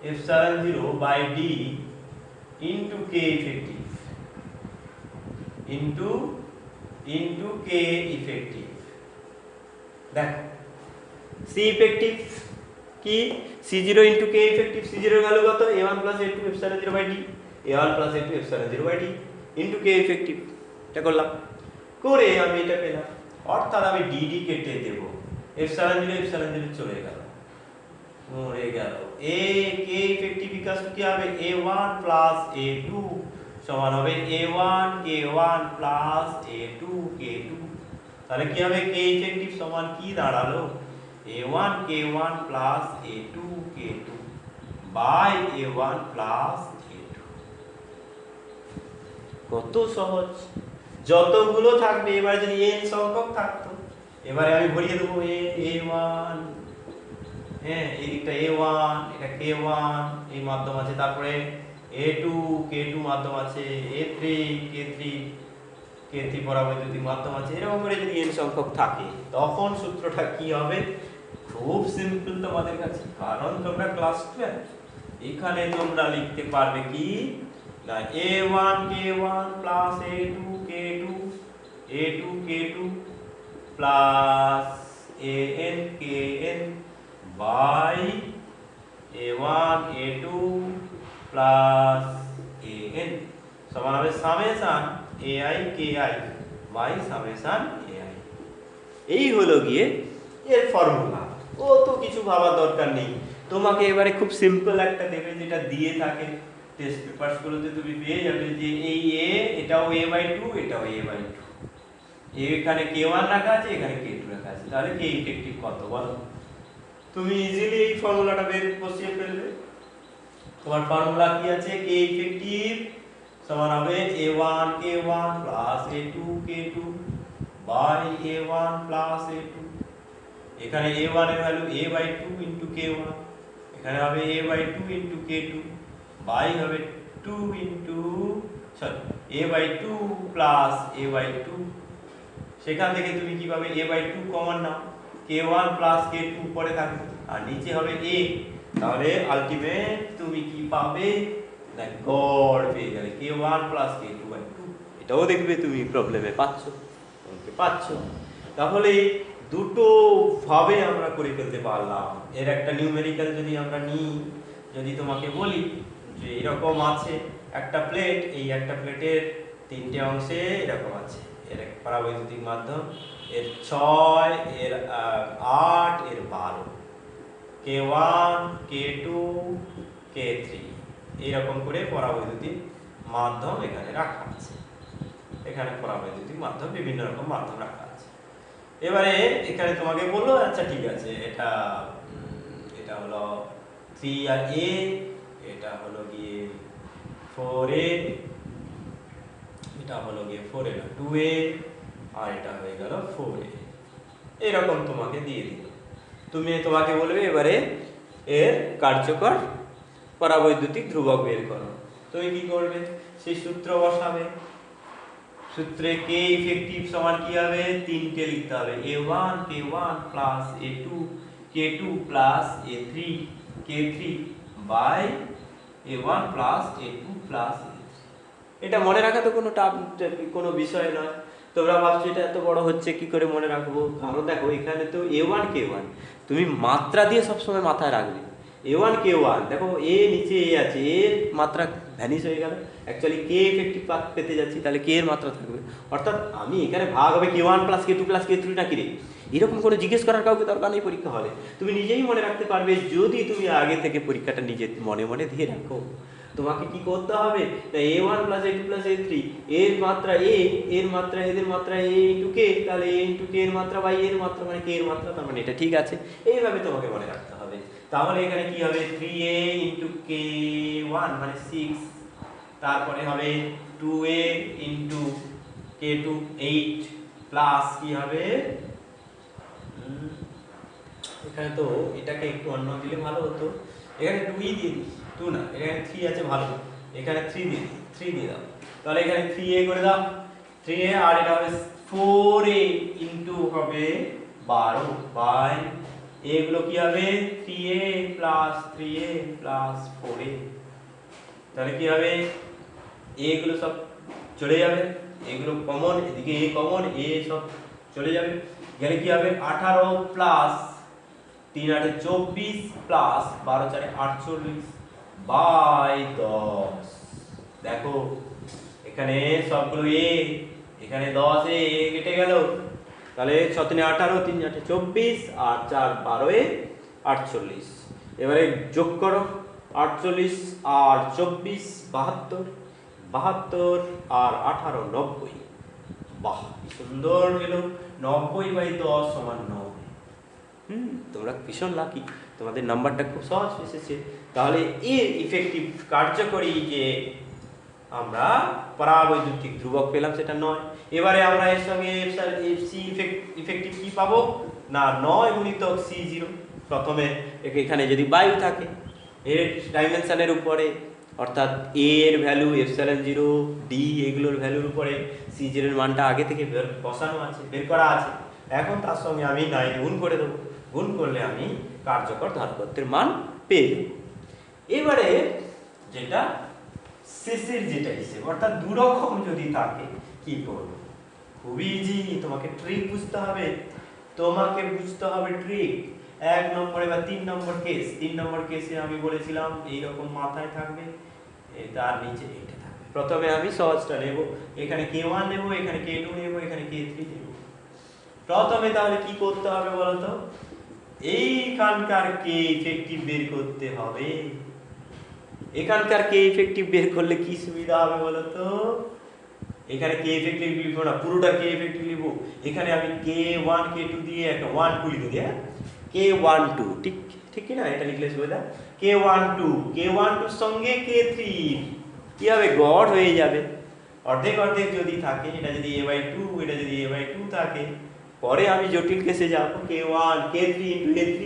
epsilon 0 by D into K effective into K effective. দেখো C ইফেক্টিভ কি? C0 into K effective, C0 গেল কত? A1 plus A2 epsilon 0 by D, A1 plus A2 epsilon 0 by D into K effective. এটা করলাম, করে আমি এটা পেলাম। অর্থাৎ আমি DD কেটে দেব, এপসাইলন 0 চলে গেল, মরে গেল। A K ইফেক্টিভ কি হবে? A1 প্লাস A2 সমান হবে A1 K1 plus A2 K2। তাহলে কি হবে? K ইফেক্টিভ সমান কি দাঁড়ালো? A1 K1 plus A2 K2 by A1 plus A2। কত সহজ! যতগুলো থাকবে, এবার যদি n সংখ্যক থাকতো, এবারে আমি ভরিয়ে দেবো A1, হ্যাঁ এই দিকটা A1, এটা K1 এই মাধ্যম আছে, তারপরে A2 K2 মাধ্যম আছে, A3 K3 বরাবর যদি মাধ্যম আছে, এরকম করে যদি n সংখ্যক থাকে, তখন সূত্রটা কি হবে? খুব সিম্পল তোমাদের কাছে, কারণ তোমরা ক্লাস 12, এখানে তোমরা লিখতে পারবে কি না A1 K1 plus A2 K2 plus AN KN by A1 A2 plus AN সমান হবে summation AI KI by summation AI। এই হলো গিয়ে এর ফর্মুলা। ও তো কিছু ভাবার দরকার নেই, তোমাকে এবারে খুব সিম্পল একটা দেবে, যেটা দিয়ে থাকে টেস্ট পেপারস গুলোতে, তুমি পেয়ে যাবে যে এই A এটাও A/2 এটাও A/2, এখানে K1 রাখা আছে, এখানে K2 রাখা আছে, তাহলে K ইফেক্টিভ কত বলো? তুমি ইজিলি এই ফর্মুলাটা বের বসিয়ে ফেলবে। তোমার ফর্মুলা কি আছে? K ইফেক্টিভ সমান হবে A1 K1 plus A2 K2 by A1 plus A2। এখানে A1 এর ভ্যালু A/2 ইনটু K1, এখানে হবে A/2 ইনটু K2 বাই হবে 2 ইনটু A/2 প্লাস A/2। সেখান থেকে তুমি কি পাবে? A/2 কমন নাও, K1 প্লাস K2 উপরে থাকবে আর নিচে হবে A। তাহলে আলটিমেট তুমি কি পাবে? না গড় পেয়ে গেলে K1 প্লাস K2/2। এটাও দেখবে তুমি প্রবলেমে পাচ্ছ। তাহলে দুটো ভাবে আমরা করে ফেলতে পারলাম। এর একটা নিউমেরিক্যাল যদি আমরা নিই, যদি তোমাকে বলি যে এরকম আছে একটা প্লেট, এই একটা প্লেটের 3টে অংশে এরকম আছে, এর পরাবৈদ্যুতিক মাধ্যম এর 6, এর 8, এর 12, K1, K2, K3 এইরকম করে পরাবৈদ্যুতিক মাধ্যম এখানে রাখা আছে। এখানে পরাবৈদ্যুতিক মাধ্যম বিভিন্ন রকম মাধ্যম রাখা আছে। এবারে এখানে তোমাকে বললো আচ্ছা ঠিক আছে, এটা হলো 3A, এটা হলো গিয়ে 4A, এটা হলো গিয়ে 4A না 2A, আর এটা হয়ে গেল 4A। এরকম তোমাকে দিয়ে দিল। তোমাকে বলবে এবারে এর কার্যকর পরাবৈদ্যুতিক ধ্রুবক বের করো। তুমি কি করবে? সেই সূত্র বসাবে। সূত্রে কে ইফেক্টিভ সমান কি হবে? 3টে লিখতে হবে, A1 K1 plus A2 K2 plus A3 K3 by A1 plus A2 plus A3। এটা মনে রাখা তো কোনো বিষয় নয়। তোমরা ভাবছো এটা এত বড় হচ্ছে কি করে মনে রাখবো? কারণ দেখো এখানে তো A1 K1 তুমি মাত্রা দিয়ে সবসময় মাথায় রাখবে। A1 K1 দেখো এ নিচে এ আছে, এর মাত্রা ভ্যানিশ হয়ে গেল, অ্যাকচুয়ালি কে ইফেক্টিভ পেতে যাচ্ছি, তাহলে কে এর মাত্রা থাকবে। অর্থাৎ আমি এখানে ভাগ হবে K1 plus K2 plus K3 না কি রে, এরকম কোনো জিজ্ঞেস করার কাউকে দরকার নেই পরীক্ষা হলে। তুমি নিজেই মনে রাখতে পারবে যদি তুমি আগে থেকে পরীক্ষাটা নিজে মনে মনে দিয়ে রাখো। তোমাকে কি করতে হবে না, A1 plus A2 plus A3 এর মাত্রা A, এর মাত্রা এদের মাত্রা A ইন্টু K, তাহলে A ইন্টু K এর মাত্রা বাই এর মাত্রা মানে K এর মাত্রা, তার মানে এটা ঠিক আছে। এইভাবে তোমাকে মনে রাখতে হবে। তাহলে এখানে কি হবে 3A ইন্টু K1 মানে 6, তারপরে হবে 2A ইন্টু K2 8 প্লাস কি হবে, এখানে তো এটাকে একটু অন্য দিলে ভালো হতো, এখানে 2 দিয়ে দিই, 2 না এখানে 3 আছে ভালো, এখানে 3 দিয়ে দিই, 3 দিয়ে দাও, তাহলে এখানে 3A করে দাও, 3A, আর এটা হবে 4A ইন্টু হবে 12 বাই এগুলো কি হবে 3A plus 3A plus 4A, তাহলে কি হবে এগুলো সব চলে যাবে, এগুলো কমন, এদিকে এ কমন, এ সব চলে যাবে, গেলে কি হবে 18 প্লাস 3 8 24 প্লাস 12 4 48 বাই 10। দেখো এখানে সবগুলো এ, এখানে 10 এ কেটে গেল, তাহলে 6 3 18 3 8 24 আর 4 12 এ 48। এবারে যোগ করো 48 আর 24 72, 72 আর 18 90। বাহ কি সুন্দর হলো, 90/10 সমান 9। তোমরা ভীষণ লাকি, তোমাদের নাম্বারটা খুব সহজ এসেছে। তাহলে এর ইফেক্টিভ কার্যকরী যে আমরা পরাবৈদ্যুতিক ধ্রুবক পেলাম সেটা 9। এবারে আমরা এর সঙ্গে সি ইফেক্টিভ কি পাবো না 9 গুণিতক C0। প্রথমে এখানে যদি বায়ু থাকে এর ডাইমেনশনের উপরে, অর্থাৎ এ এর ভ্যালু ε0 ডি এগুলোর ভ্যালুর উপরে C0 এর মানটা আগে থেকে বসানো আছে, বের করা আছে। এখন তার সঙ্গে আমি 9 গুণ করে দেবো, গুণ করলে আমি কার্যকর ধারকত্বের মান পেয়ে যাব। এবারে যেটা শেষের যেটা হিসেব, অর্থাৎ দুরকম যদি থাকে কি করব, খুবই ইজি, তোমাকে ট্রিক বুঝতে হবে, ট্রিক। 1 নম্বরে বা 3 নম্বর কেস, 3 নম্বর কেসে আমি বলেছিলাম এইরকম মাথায় থাকবে, তার নিচে এটা থাকবে। প্রথমে আমি সহজটা নেব, এখানে K1 নেব, এখানে K2 নেব, এখানে K3 নেব। প্রথমে তাহলে কি করতে হবে বলতো, এইখানকার কে ইফেক্টিভ বের করতে হবে। এখানকার কে ইফেক্টিভ বের করলে কি সুবিধা হবে বলতো, এখানে কে ইফেক্টিভ লিখব না, পুরোটা কে ইফেক্টিভ লিখব। এখানে আমি K1 K2 দিয়ে একটা 1 2 লিখে দিই, K1 2 ঠিক কি না, এটা লিখলে সুবিধা। K1 2 K1 2 সঙ্গে K3 কি হবে, গড় হয়ে যাবে। অর্ধেক অর্ধেক যদি থাকে, এটা যদি A/2, এটা যদি A/2 থাকে, পরে আমি জটিল কেসে যাব, K1 K3 ইন্টু A3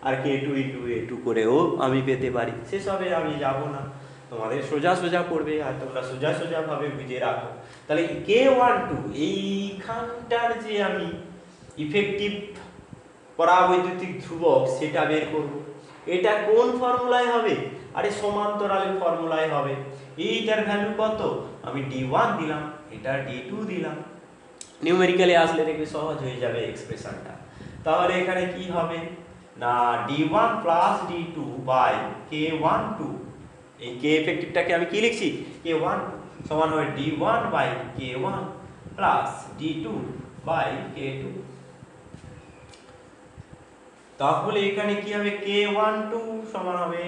আর K2 ইন্টু A2 করেও আমি পেতে পারি। সেসবে আমি যাব না, তোমাদের সোজা সোজা পড়বে আর তোমরা সোজা সোজা ভাবে বুঝে রাখো। তাহলে K1 2 এইখানটার যে আমি ইফেক্টিভ পরাবৈদ্যুতিক ধ্রুবক সেটা বের করব। এটা কোন ফর্মুলায় হবে, আরে সমান্তরালের ফর্মুলায় হবে। এইটার ভ্যালু কত, আমি D1 দিলাম, এটা D2 দিলাম, নিউমেরিক্যালি আসলে দেখবে সহজ হয়ে যাবে এক্সপ্রেশনটা। তাহলে এখানে কি হবে না D1 plus D2 by K1 2 এই কে ইফেক্টিভটাকে আমি কি লিখছি, k1 সমান হবে d1 by k1 plus d2 by k2। তাহলে এখানে কি হবে, k12 সমান হবে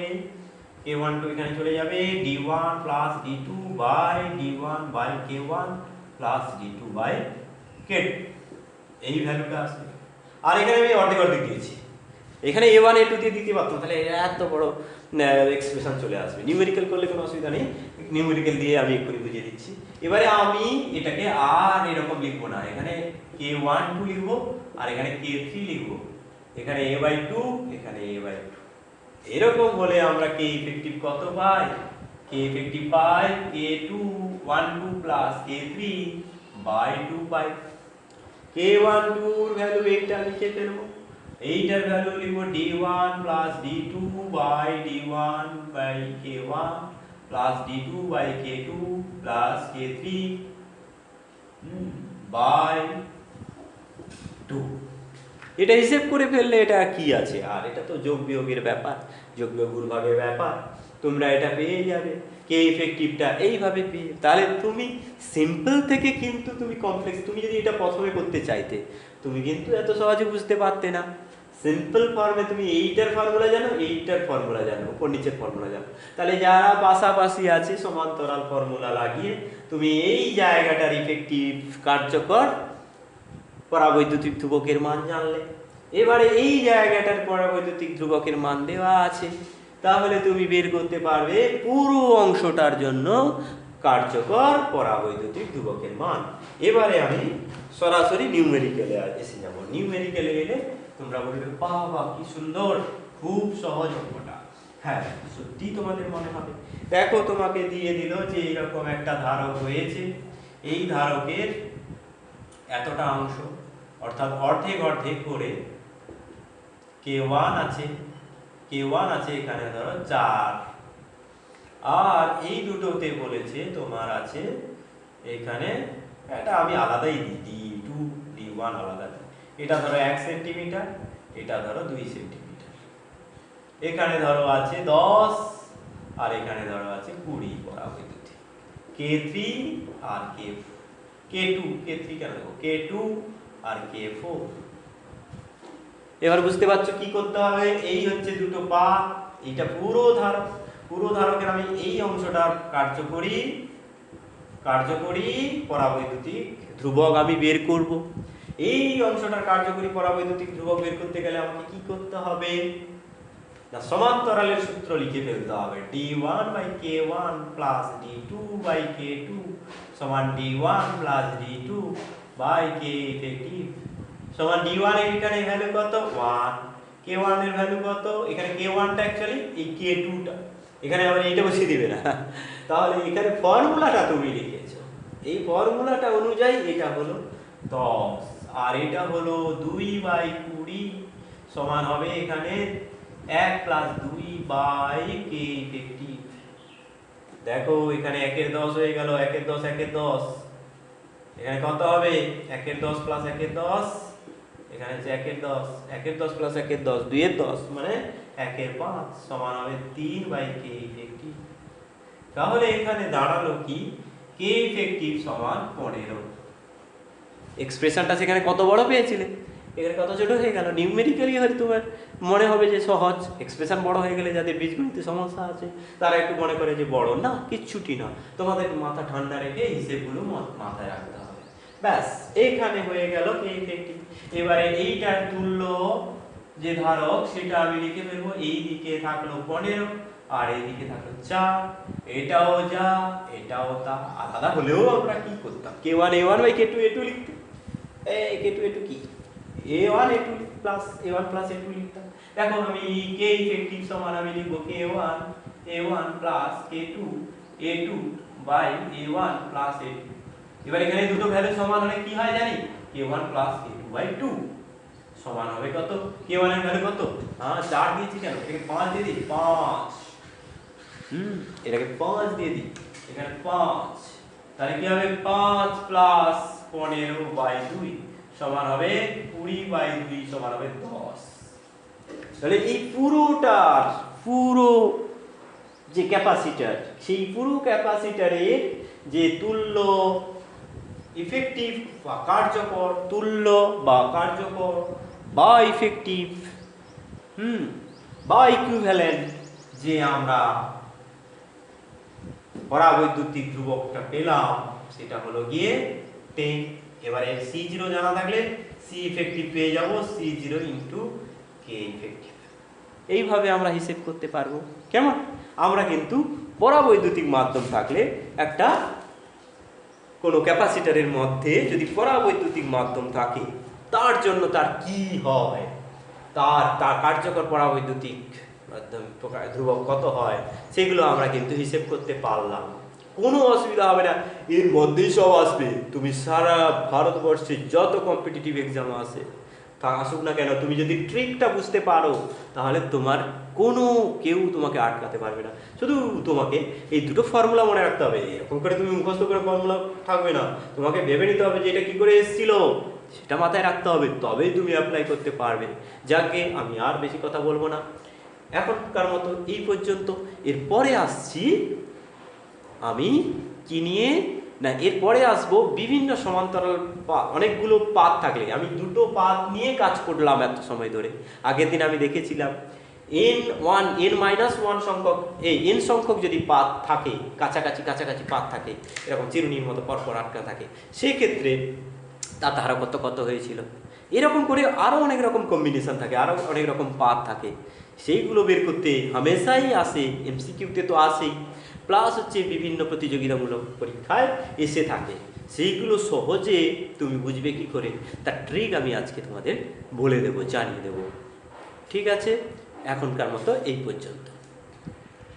k12 এখানে চলে যাবে d1 plus d2 by d1 by k1 plus d2 by k2, এই ভ্যালুটা আসবে। আর এখানে আমি অর্ধেক অর্ধেক দিয়েছি, এখানে a1 a2 দিয়ে দিতে পারতাম, তাহলে এত বড় এক্সপ্রেশন চলে আসবে। নিউমেরিক্যাল করলে কোনো অসুবিধা নেই, নিউমেরিক্যাল দিয়ে আমি এক্ষুনি বুঝিয়ে দিচ্ছি। এবারে আমি এটাকে আর এরকম লিখবো না, এখানে k12 লিখবো আর এখানে k3 লিখবো, এখানে a/2 এখানে a/2। এরকম হলে আমরা কে ইফেক্টিভ কত পাই, কে ইফেক্টিভ পাই k212 প্লাস k3 বাই 2 পাই। k12 এর ভ্যালু এইটা লিখে ফেলবো, এইটার ভ্যালু লিখবো d1 plus d2 by d1 by k1 plus d2 by k2 plus k3 by 2। এটা হিসেব করে ফেললে এটা কি আছে, আর এটা তো যোগ বিয়োগের ব্যাপার, যোগ বিয়োগ গুণভাগের ব্যাপার, তোমরা এটা পেয়ে যাবে কে ইফেক্টিভটা এইভাবে পেয়ে। তাহলে তুমি সিম্পল থেকে কিন্তু তুমি কমপ্লেক্স, তুমি যদি এটা প্রথমে করতে চাইতে তুমি কিন্তু এত সহজে বুঝতে পারতে না। সিম্পল ফর্মে তুমি এইটার ফর্মুলা জানো, এইটার ফর্মুলা জানো, উপর নিচের ফর্মুলা জানো, তাহলে যারা পাশাপাশি আছে সমান্তরাল ফর্মুলা লাগিয়ে তুমি এই জায়গাটার ইফেক্টিভ কার্যকর পরাবৈদ্যুতিক ধ্রুবকের মান জানলে। এবারে এই জায়গাটার পরাবৈদ্যুতিক ধ্রুবকের মান দেওয়া আছে, তাহলে তুমি বের করতে পারবে পুরো অংশটার জন্য কার্যকর পরাবৈদ্যুতিক ধ্রুবকের মান। এবারে আমি সরাসরি নিউমেরিক্যালে এসে যাব। নিউমেরিক্যালে এলে তোমরা বলবে বাবা কি সুন্দর, খুব সহজ অঙ্কটা। হ্যাঁ সত্যি তোমাদের মনে হবে। দেখো তোমাকে দিয়ে দিল যে এরকম একটা ধারক রয়েছে, এই ধারকের এতটা অংশ অর্থাৎ অর্ধেক অর্ধেক করে k1 আছে এখানে ধরো 4, আর এই দুটোতে বলেছে তোমার আছে এখানে, এটা আমি আলাদাই দিই d2 d1 আলাদা দিই, এটা ধরো 1 সেন্টিমিটার, এটা ধরো 2 সেন্টিমিটার, এখানে ধরো আছে 10 আর এখানে ধরো আছে 20 পরাবৈদ্যুতিক k3 আর k2 k3 কেন দেখো k2 আর k4। এবার বুঝতে পারছো কি করতে হবে, এই হচ্ছে দুটো পা, এটা পুরো ধারকের আমি এই অংশটা কার্যকরী পরাবৈদ্যুতিক ধ্রুবক আমি বের করব। এই অংশটার কার্যকরী পরাবৈদ্যুতিক ধ্রুবক বের করতে গেলে আমাকে কি করতে হবে না, সমান্তরালের সূত্র লিখে ফেলতে হবে, d1 by k1 plus d2 by k2 সমান d1 plus d2 by k effective সমান d1 এর এখানে ভ্যালু কত 1, k1 এর ভ্যালু কত, এখানে k1 টা অ্যাকচুয়ালি এই k2 টা, এখানে আবার এইটা বসিয়ে দিবে না, তাহলে এখানে ফর্মুলাটা তুমি লিখেছো, এই ফর্মুলাটা অনুযায়ী এটা হলো 10 আর এটা হলো 2 বাই 20 সমান হবে এখানে 1 প্লাস 2 বাই k ইফেক্টিভ। দেখো এখানে 1 এর 10 হয়ে গেল, 1 এর 10 1 এর 10, এখানে কত হবে 1 এর 10 প্লাস 1 এর 10, এখানে আছে 1 এর 10, 1 এর 10 প্লাস 1 এর 10 2 এর 10 মানে 1 এর 5 সমান হবে 3 বাই k ইফেক্টিভ। তাহলে এখানে দাঁড়ালো কি k ইফেক্টিভ সমান 15। এক্সপ্রেশনটা সেখানে কত বড় পেয়েছিলে, এখানে কত ছোট হয়ে গেল। নিউমেরিক্যালি হয়তো তোমার মনে হবে যে সহজ, এক্সপ্রেশন বড় হয়ে গেলে যাদের বীজগণিতে সমস্যা আছে তারা একটু মনে করে যে বড় না, কিচ্ছুটি না। তোমাদের মাথা ঠান্ডা রেখে হিসেবগুলো মাথায় রাখতে হবে। ব্যাস এখানে হয়ে গেল কে ইফেক্টিভ। এবারে এইটার তুল্য যে ধারক সেটা আমি লিখে ফেলবো, এই দিকে থাকলো 15 আর এই দিকে থাকলো 4, এটাও যা এটাও তা। আলাদা হলেও আমরা কি করতাম, k1 a1 by k2 a2 লিখতে, এই k2 a2 কি a1 a2 plus a1 plus a2 লিখতাম। দেখো আমি k ইফেক্টিভ সমান আমি লিখব k1 a1 plus k2 a2 by a1 plus a2। এবার এখানে দুটো ভ্যালু সমান হলে কি হয় জানি, k1 প্লাস k2 বাই 2 সমান হবে কত, k1 এর ভ্যালু কত, 4 দিয়েছি কেন, এটাকে 5 দিয়ে দিই, 5 এটাকে 5 দিয়ে দিই, এখানে 5, তাহলে কি হবে 5 প্লাস 15 বাই 2 সমান হবে 20 বাই 2 সমান হবে 10। তাহলে এই পুরো যে ক্যাপাসিটার, সেই পুরো ক্যাপাসিটারের যে তুল্য ইফেক্টিভ বা কার্যকর, তুল্য বা কার্যকর বা ইফেক্টিভ বা ইকুইভ্যালেন্ট যে আমরা পরাবৈদ্যুতিক ধ্রুবকটা পেলাম সেটা হলো গিয়ে 10। এবারে C0 জানা থাকলে C ইফেক্টিভ পেয়ে যাব, C0 ইন্টু K ইফেক্টিভ। এইভাবে আমরা হিসেব করতে পারবো। কেমন? আমরা কিন্তু পরাবৈদ্যুতিক মাধ্যম থাকলে একটা কোনো ক্যাপাসিটারের মধ্যে যদি পরাবৈদ্যুতিক মাধ্যম থাকে তার জন্য তার কি হয়, তার কার্যকর পরাবৈদ্যুতিক মাধ্যম ধ্রুবক কত হয়, সেগুলো আমরা কিন্তু হিসেব করতে পারলাম। কোনো অসুবিধা হবে না, এর মধ্যেই সব আসবে। তুমি সারা ভারতবর্ষে যত কম্পিটিটিভ এক্সাম আসে তা আসুক না কেন, তুমি যদি ট্রিকটা বুঝতে পারো তাহলে তোমার কোনো কেউ তোমাকে আটকাতে পারবে না। শুধু তোমাকে এই দুটো ফর্মুলা মনে রাখতে হবে। এরকম করে তুমি মুখস্থ করে ফর্মুলা থাকবে না, তোমাকে ভেবে নিতে হবে যে এটা কী করে এসেছিল, সেটা মাথায় রাখতে হবে, তবেই তুমি অ্যাপ্লাই করতে পারবে। যাকে আমি আর বেশি কথা বলবো না, এখনকার মতো এই পর্যন্ত। এরপরে আসছি আমি কি নিয়ে না, এরপরে আসবো বিভিন্ন সমান্তরাল অনেকগুলো পাত থাকলে। আমি দুটো পাত নিয়ে কাজ করলাম এত সময় ধরে। আগের দিন আমি দেখেছিলাম n-1 সংখ্যক, এই n সংখ্যক যদি পাত থাকে, কাছাকাছি পাত থাকে, এরকম চিরুনির মতো পরপর আটকা থাকে, সেই ক্ষেত্রে তার ধারকত্ব কত হয়েছিল। এরকম করে আরও অনেক রকম কম্বিনেশন থাকে, আরও অনেক রকম পাত থাকে, সেইগুলো বের করতে হামেশাই আসে, MCQতে তো আসেই, প্লাস হচ্ছে বিভিন্ন প্রতিযোগিতামূলক পরীক্ষায় এসে থাকে। সেইগুলো সহজে তুমি বুঝবে কি করে, তার ট্রিক আমি আজকে তোমাদের বলে দেবো, জানিয়ে দেবো। ঠিক আছে, এখনকার মতো এই পর্যন্ত।